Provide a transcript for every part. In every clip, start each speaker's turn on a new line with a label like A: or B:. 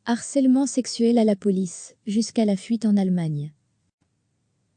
A: Harcèlement sexuel à la police, jusqu'à la fuite en Allemagne.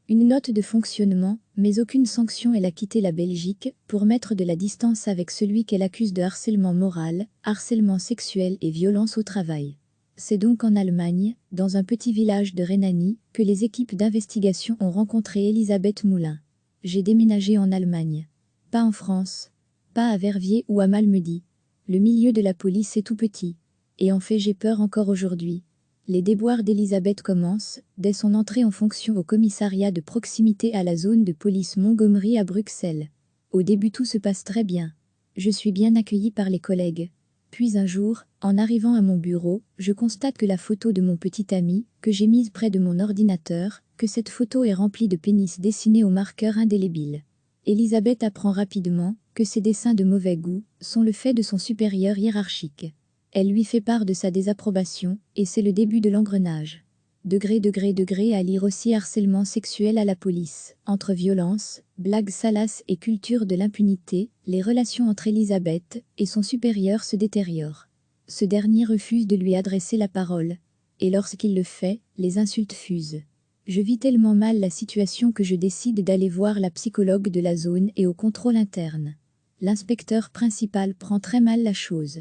A: Une note de fonctionnement, mais aucune sanction. Elle a quitté la Belgique pour mettre de la distance avec celui qu'elle accuse de harcèlement moral, harcèlement sexuel et violence au travail. C'est donc en Allemagne, dans un petit village de Rhénanie, que les équipes d'investigation ont rencontré Elisabeth Moulin. J'ai déménagé en Allemagne. Pas en France. Pas à Verviers ou à Malmedy. Le milieu de la police est tout petit. Et en fait j'ai peur encore aujourd'hui. Les déboires d'Elisabeth commencent, dès son entrée en fonction au commissariat de proximité à la zone de police Montgomery à Bruxelles. Au début tout se passe très bien. Je suis bien accueillie par les collègues. Puis un jour, en arrivant à mon bureau, je constate que la photo de mon petit ami, que j'ai mise près de mon ordinateur, que cette photo est remplie de pénis dessinés au marqueur indélébile. Elisabeth apprend rapidement que ces dessins de mauvais goût sont le fait de son supérieur hiérarchique. Elle lui fait part de sa désapprobation, et c'est le début de l'engrenage. Degré à lire aussi harcèlement sexuel à la police. Entre violence, blagues salaces et culture de l'impunité, les relations entre Elisabeth et son supérieur se détériorent. Ce dernier refuse de lui adresser la parole. Et lorsqu'il le fait, les insultes fusent. Je vis tellement mal la situation que je décide d'aller voir la psychologue de la zone et au contrôle interne. L'inspecteur principal prend très mal la chose.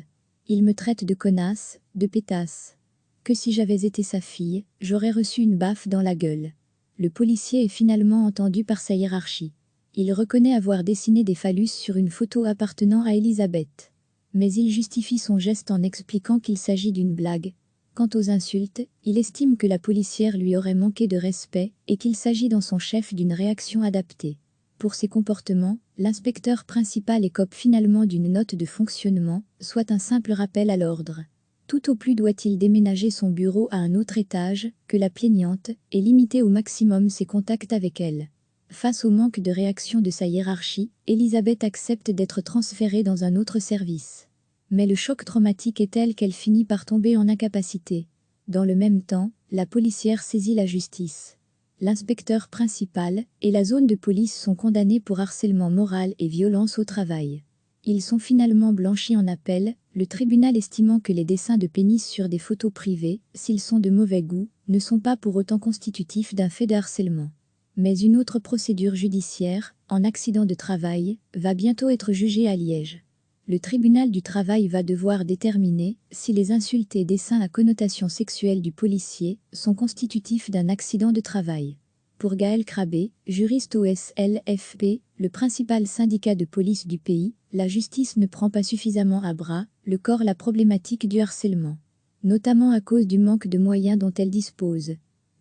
A: Il me traite de connasse, de pétasse. Que si j'avais été sa fille, j'aurais reçu une baffe dans la gueule. Le policier est finalement entendu par sa hiérarchie. Il reconnaît avoir dessiné des phallus sur une photo appartenant à Elisabeth. Mais il justifie son geste en expliquant qu'il s'agit d'une blague. Quant aux insultes, il estime que la policière lui aurait manqué de respect et qu'il s'agit dans son chef d'une réaction adaptée. Pour ses comportements, l'inspecteur principal écope finalement d'une note de fonctionnement, soit un simple rappel à l'ordre. Tout au plus doit-il déménager son bureau à un autre étage, que la plaignante, et limiter au maximum ses contacts avec elle. Face au manque de réaction de sa hiérarchie, Elisabeth accepte d'être transférée dans un autre service. Mais le choc traumatique est tel qu'elle finit par tomber en incapacité. Dans le même temps, la policière saisit la justice. L'inspecteur principal et la zone de police sont condamnés pour harcèlement moral et violence au travail. Ils sont finalement blanchis en appel, le tribunal estimant que les dessins de pénis sur des photos privées, s'ils sont de mauvais goût, ne sont pas pour autant constitutifs d'un fait de harcèlement. Mais une autre procédure judiciaire, en accident de travail, va bientôt être jugée à Liège. Le tribunal du travail va devoir déterminer si les insultes et dessins à connotation sexuelle du policier sont constitutifs d'un accident de travail. Pour Gaël Crabé, juriste au SLFP, le principal syndicat de police du pays, la justice ne prend pas suffisamment à bras le corps la problématique du harcèlement. Notamment à cause du manque de moyens dont elle dispose.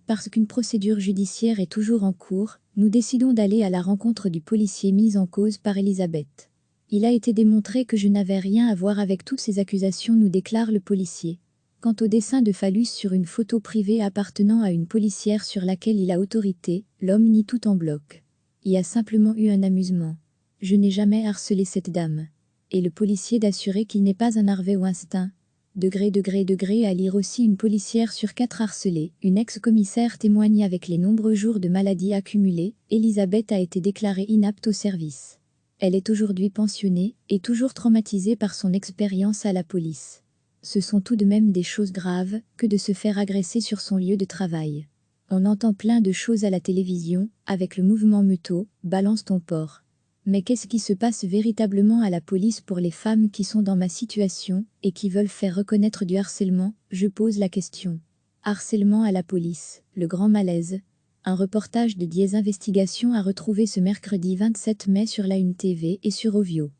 A: Parce qu'une procédure judiciaire est toujours en cours, nous décidons d'aller à la rencontre du policier mis en cause par Elisabeth. Il a été démontré que je n'avais rien à voir avec toutes ces accusations, nous déclare le policier. Quant au dessin de phallus sur une photo privée appartenant à une policière sur laquelle il a autorité, l'homme nie tout en bloc. Il y a simplement eu un amusement. Je n'ai jamais harcelé cette dame. Et le policier d'assurer qu'il n'est pas un Harvey Weinstein. Degré à lire aussi une policière sur 4 harcelée. Une ex-commissaire témoigne avec les nombreux jours de maladie accumulés. Elisabeth a été déclarée inapte au service. Elle est aujourd'hui pensionnée et toujours traumatisée par son expérience à la police. Ce sont tout de même des choses graves que de se faire agresser sur son lieu de travail. On entend plein de choses à la télévision, avec le mouvement Muto, balance ton porc. Mais qu'est-ce qui se passe véritablement à la police pour les femmes qui sont dans ma situation et qui veulent faire reconnaître du harcèlement? Je pose la question. Harcèlement à la police, le grand malaise. Un reportage de Diez Investigations à retrouver ce mercredi 27 mai sur la Une TV et sur Ovio.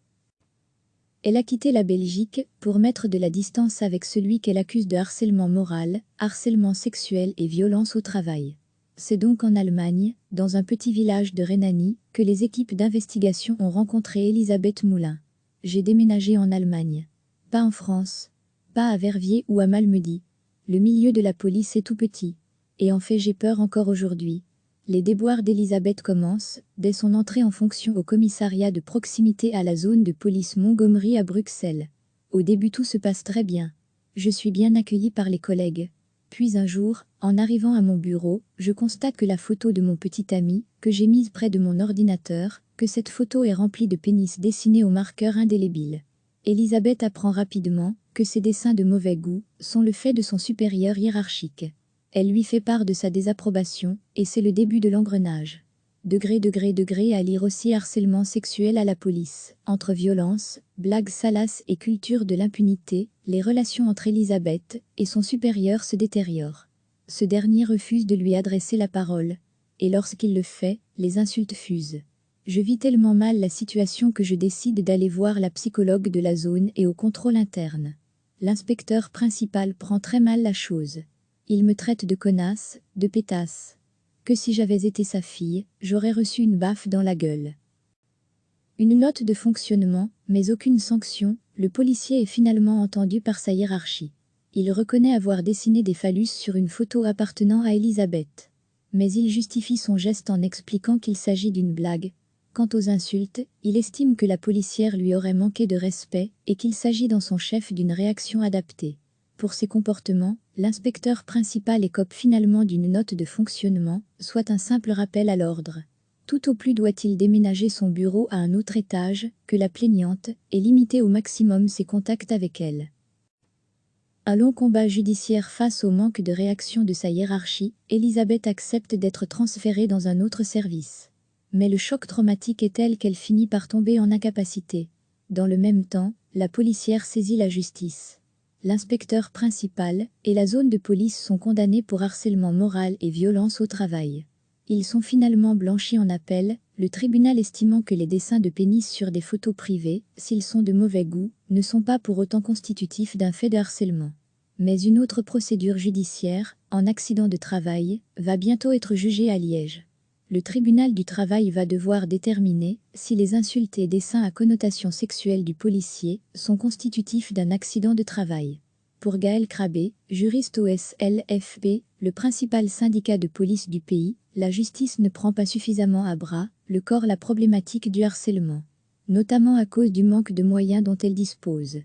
A: Elle a quitté la Belgique pour mettre de la distance avec celui qu'elle accuse de harcèlement moral, harcèlement sexuel et violence au travail. C'est donc en Allemagne, dans un petit village de Rhénanie, que les équipes d'investigation ont rencontré Elisabeth Moulin. J'ai déménagé en Allemagne. Pas en France. Pas à Verviers ou à Malmedy. Le milieu de la police est tout petit. Et en fait j'ai peur encore aujourd'hui. Les déboires d'Elisabeth commencent, dès son entrée en fonction au commissariat de proximité à la zone de police Montgomery à Bruxelles. Au début tout se passe très bien. Je suis bien accueillie par les collègues. Puis un jour, en arrivant à mon bureau, je constate que la photo de mon petit ami, que j'ai mise près de mon ordinateur, que cette photo est remplie de pénis dessinés au marqueur indélébile. Elisabeth apprend rapidement que ses dessins de mauvais goût sont le fait de son supérieur hiérarchique. Elle lui fait part de sa désapprobation, et c'est le début de l'engrenage. Degré à lire aussi harcèlement sexuel à la police. Entre violence, blagues salaces et culture de l'impunité, les relations entre Elisabeth et son supérieur se détériorent. Ce dernier refuse de lui adresser la parole, et lorsqu'il le fait, les insultes fusent. Je vis tellement mal la situation que je décide d'aller voir la psychologue de la zone et au contrôle interne. L'inspecteur principal prend très mal la chose. Il me traite de connasse, de pétasse. Que si j'avais été sa fille, j'aurais reçu une baffe dans la gueule. Une note de fonctionnement, mais aucune sanction, le policier est finalement entendu par sa hiérarchie. Il reconnaît avoir dessiné des phallus sur une photo appartenant à Elisabeth. Mais il justifie son geste en expliquant qu'il s'agit d'une blague. Quant aux insultes, il estime que la policière lui aurait manqué de respect et qu'il s'agit dans son chef d'une réaction adaptée. Pour ses comportements, l'inspecteur principal écope finalement d'une note de fonctionnement, soit un simple rappel à l'ordre. Tout au plus doit-il déménager son bureau à un autre étage que la plaignante et limiter au maximum ses contacts avec elle. Un long combat judiciaire face au manque de réaction de sa hiérarchie, Elisabeth accepte d'être transférée dans un autre service. Mais le choc traumatique est tel qu'elle finit par tomber en incapacité. Dans le même temps, la policière saisit la justice. L'inspecteur principal et la zone de police sont condamnés pour harcèlement moral et violence au travail. Ils sont finalement blanchis en appel, le tribunal estimant que les dessins de pénis sur des photos privées, s'ils sont de mauvais goût, ne sont pas pour autant constitutifs d'un fait de harcèlement. Mais une autre procédure judiciaire, en accident de travail, va bientôt être jugée à Liège. Le tribunal du travail va devoir déterminer si les insultes et dessins à connotation sexuelle du policier sont constitutifs d'un accident de travail. Pour Gaël Crabé, juriste au SLFP, le principal syndicat de police du pays, la justice ne prend pas suffisamment à bras le corps la problématique du harcèlement, notamment à cause du manque de moyens dont elle dispose.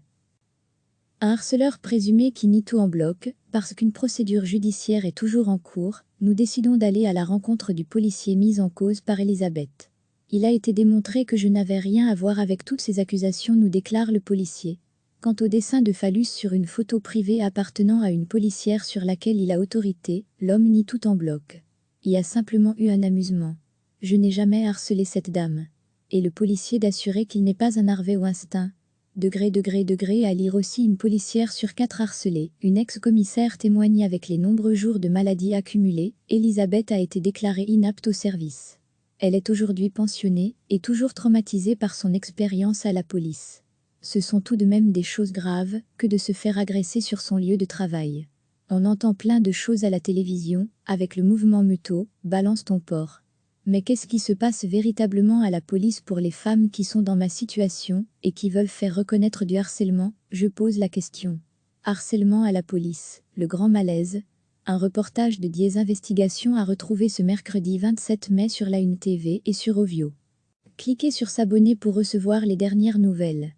A: Un harceleur présumé qui nie tout en bloc, parce qu'une procédure judiciaire est toujours en cours, nous décidons d'aller à la rencontre du policier mis en cause par Elisabeth. Il a été démontré que je n'avais rien à voir avec toutes ces accusations, nous déclare le policier. Quant au dessin de phallus sur une photo privée appartenant à une policière sur laquelle il a autorité, l'homme nie tout en bloc. Il y a simplement eu un amusement. Je n'ai jamais harcelé cette dame. Et le policier d'assurer qu'il n'est pas un harvé au instinct. Degré à lire aussi une policière sur 4 harcelée. Une ex-commissaire témoigne avec les nombreux jours de maladie accumulés. Elisabeth a été déclarée inapte au service. Elle est aujourd'hui pensionnée et toujours traumatisée par son expérience à la police. Ce sont tout de même des choses graves que de se faire agresser sur son lieu de travail. On entend plein de choses à la télévision, avec le mouvement Muto, balance ton porc. Mais qu'est-ce qui se passe véritablement à la police pour les femmes qui sont dans ma situation et qui veulent faire reconnaître du harcèlement? Je pose la question. Harcèlement à la police, le grand malaise. Un reportage de Diez Investigations à retrouver ce mercredi 27 mai sur la Une TV et sur Ovio. Cliquez sur s'abonner pour recevoir les dernières nouvelles.